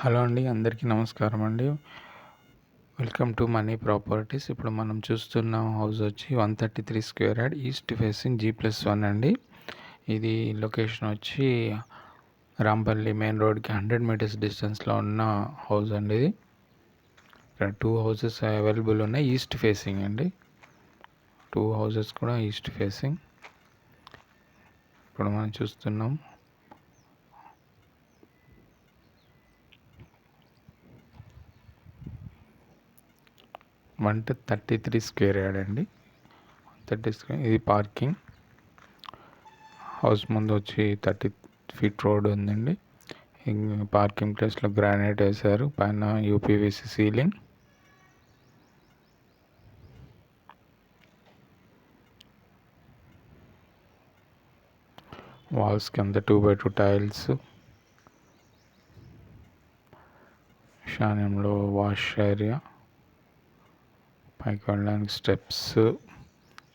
Hello అండి, అందరికీ నమస్కారం అండి. Welcome to money properties. ఇప్పుడు మనం చూస్తున్న హౌస్ వచ్చి 133 square yard east facing G+1 అండి. ఇది లొకేషన్ వచ్చి రాంపల్లి మెయిన్ రోడ్కి 100 మీటర్స్ డిస్టెన్స్లో ఉన్న హౌస్ అండి. ఇది ఇక్కడ 2 హౌసెస్ అవైలబుల్ ఉన్నాయి. ఈస్ట్ ఫేసింగ్ అండి. 2 హౌసెస్ కూడా ఈస్ట్ ఫేసింగ్. ఇప్పుడు మనం చూస్తున్నాం 133 స్క్వేర్ యార్డ్ అండి. 30 స్క్వేర్. ఇది పార్కింగ్. హౌస్ ముందు వచ్చి 30 ఫీట్ రోడ్ ఉందండి. పార్కింగ్ ప్లేస్లో గ్రానైట్ వేశారు. పైన యూపీవీసీ సీలింగ్. వాల్స్ కింద 2x2 టైల్స్. ఈశాన్యంలో వాష్ ఏరియా, పైకి వెళ్ళడానికి స్టెప్స్,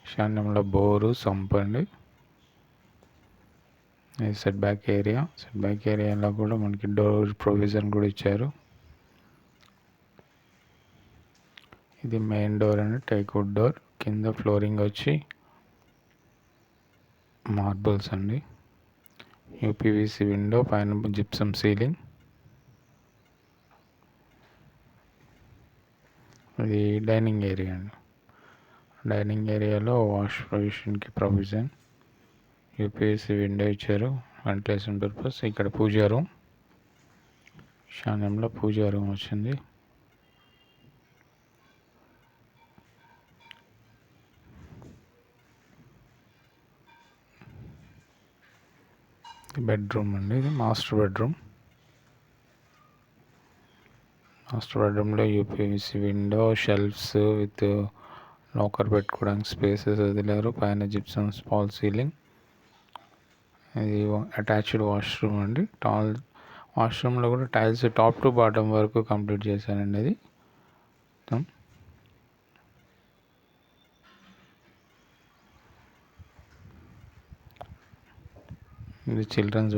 ఈశాన్యంలో బోరు, సంప్ అండి. ఇది సెట్ బ్యాక్ ఏరియాలో కూడా మనకి డోర్ ప్రొవిజన్ కూడా ఇచ్చారు. ఇది మెయిన్ డోర్ అండి, టేక్వుడ్ డోర్. కింద ఫ్లోరింగ్ వచ్చి మార్బుల్స్ అండి. యూపీవీసీ విండో, పైన జిప్సమ్ సీలింగ్. ఇది డైనింగ్ ఏరియా అండి. డైనింగ్ ఏరియాలో వాష్ ప్రొవిజన్, యూపీవీసీ విండో ఇచ్చారు వెంటిలేషన్ పర్పస్. ఇక్కడ పూజా రూమ్, ఈశాన్యంలో పూజా రూమ్ వచ్చింది. బెడ్రూమ్ అండి, ఇది మాస్టర్ బెడ్రూమ్లో UPVC window, shelves with locker పెట్టుకోవడానికి స్పేసెస్ వదిలేరు. పైన జిప్సమ్ ఫాల్ సీలింగ్. ఇది అటాచ్డ్ వాష్రూమ్ అండి. వాష్రూమ్లో కూడా టైల్స్ టాప్ టు బాటమ్ వరకు కంప్లీట్ చేశానండి. అది ఇది చిల్డ్రన్స్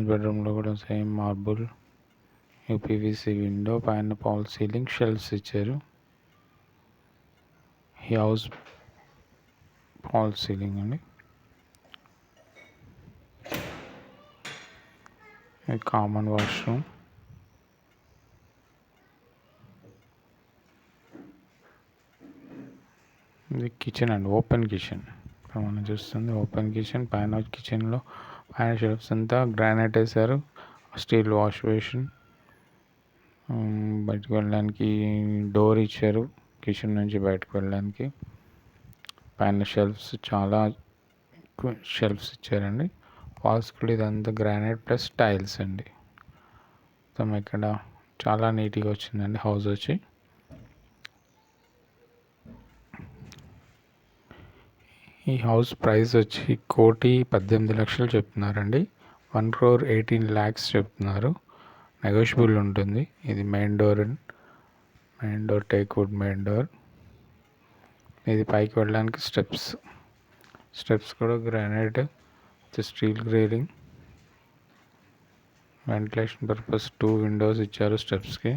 బెడ్రూమ్లో కూడా సేమ్ మార్బుల్, యూపీవీసీ విండో, పైన ఫాల్ సీలింగ్, షెల్ఫ్స్ ఇచ్చారు. ఈ హౌస్ ఫాల్ సీలింగ్ అండి. ఇది కామన్ వాష్రూమ్. ఇది కిచెన్ అండి, ఓపెన్ కిచెన్. మనం చూస్తుంది ఓపెన్ కిచెన్. పైన షెల్ఫ్స్ అంతా గ్రానైట్ వేశారు. Steel wash basin. బయటకు వెళ్ళడానికి డోర్ ఇచ్చారు, కిచెన్ నుంచి బయటకు వెళ్ళడానికి. పైన చాలా ఎక్కువ షెల్ఫ్స్ ఇచ్చారండి. వాల్స్ కూడా ఇదంతా గ్రానైట్ ప్లస్ టైల్స్ అండి. మొత్తం ఇక్కడ చాలా నీట్గా వచ్చిందండి హౌస్ వచ్చి. ఈ హౌస్ ప్రైస్ వచ్చి 1,18,00,000 చెప్తున్నారండి. 1,18,00,000 చెప్తున్నారు. నెగోషియబుల్ ఉంటుంది. ఇది main door teakwood main door. ఇది పైకి వెళ్ళడానికి స్టెప్స్ కూడా granite with steel grading. Ventilation purpose 2 windows ఇచ్చారు స్టెప్స్కి.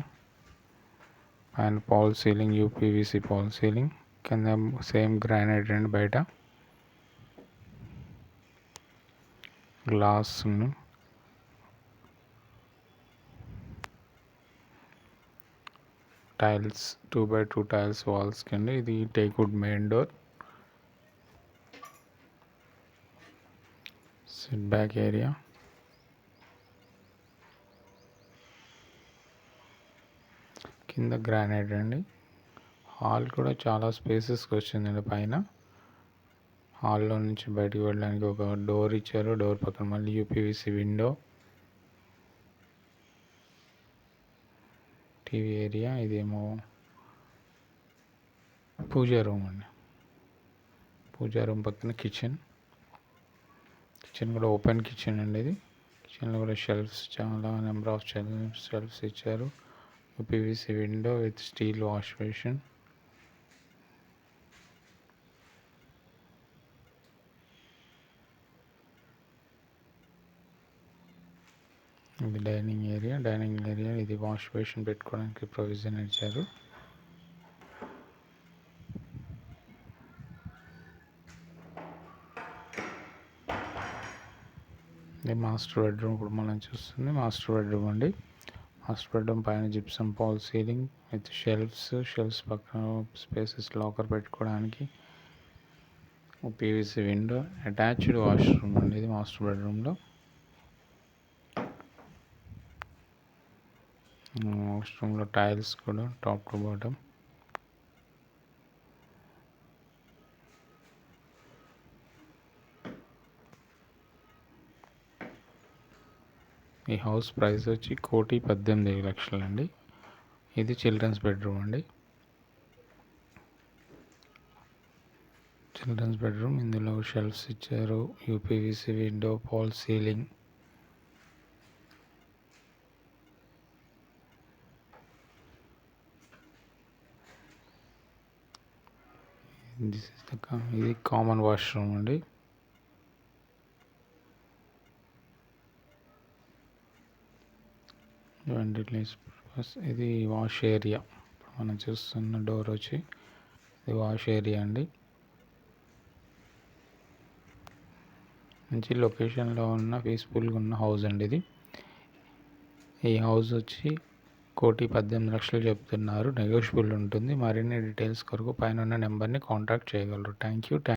పైన fall ceiling, UPVC fall ceiling. కింద సేమ్ గ్రానైట్ అండి. బయట glass, tiles, 2x2 tiles walls కింద. ఇది teakwood main door. Set back area, కింద గ్రానైట్ అండి. హాల్ కూడా చాలా స్పేసెస్కి వచ్చిందండి. పైన హాల్లో నుంచి బయటకు వెళ్ళడానికి ఒక డోర్ ఇచ్చారు. డోర్ పక్కన మళ్ళీ యూపీవీసీ విండో, టీవీ ఏరియా. ఇదేమో పూజా రూమ్ అండి. పూజా రూమ్ పక్కన కిచెన్ కూడా ఓపెన్ కిచెన్ అండి. ఇది కిచెన్లో కూడా షెల్ఫ్స్, చాలా నెంబర్ ఆఫ్ షెల్ఫ్స్ ఇచ్చారు. UPVC window with steel wash basin. ఇది డైనింగ్ ఏరియా. ఇది వాష్ బేసిన్ పెట్టుకోవడానికి ప్రొవిజన్ ఇచ్చారు. ఇది మాస్టర్ బెడ్రూమ్. ఇప్పుడు మనం చూస్తుంది మాస్టర్ బెడ్రూమ్ అండి. మాస్టర్ బెడ్రూమ్ పైన gypsum fall ceiling with shelves పక్కన స్పేసెస్ లాకర్ పెట్టుకోవడానికి, పీవీసీ విండో, అటాచ్డ్ వాష్రూమ్ అండి ఇది మాస్టర్ బెడ్రూమ్లో. వాష్రూమ్లో టైల్స్ కూడా టాప్ టు బాటమ్. ఈ హౌస్ ప్రైస్ వచ్చి 1,18,00,000 అండి. ఇది చిల్డ్రన్స్ బెడ్రూమ్ అండి. Children's bedroom. ఇందులో షెల్ఫ్స్ ఇచ్చారు, యూపీవీసీ విండో, ఫాల్ సీలింగ్. ఇది కామన్ వాష్రూమ్ అండి. ఇది వాష్ ఏరియా. ఇప్పుడు మనం చూస్తున్న డోర్ వచ్చి ఇది వాష్ ఏరియా అండి. మంచి లొకేషన్లో ఉన్న పీస్ఫుల్గా ఉన్న హౌస్ అండి ఇది. ఈ హౌస్ వచ్చి 1,18,00,000 చెప్తున్నారు. నెగోషియబుల్ ఉంటుంది. మరిన్ని డీటెయిల్స్ కొరకు పైన ఉన్న నెంబర్ని కాంటాక్ట్ చేయగలరు. Thank you.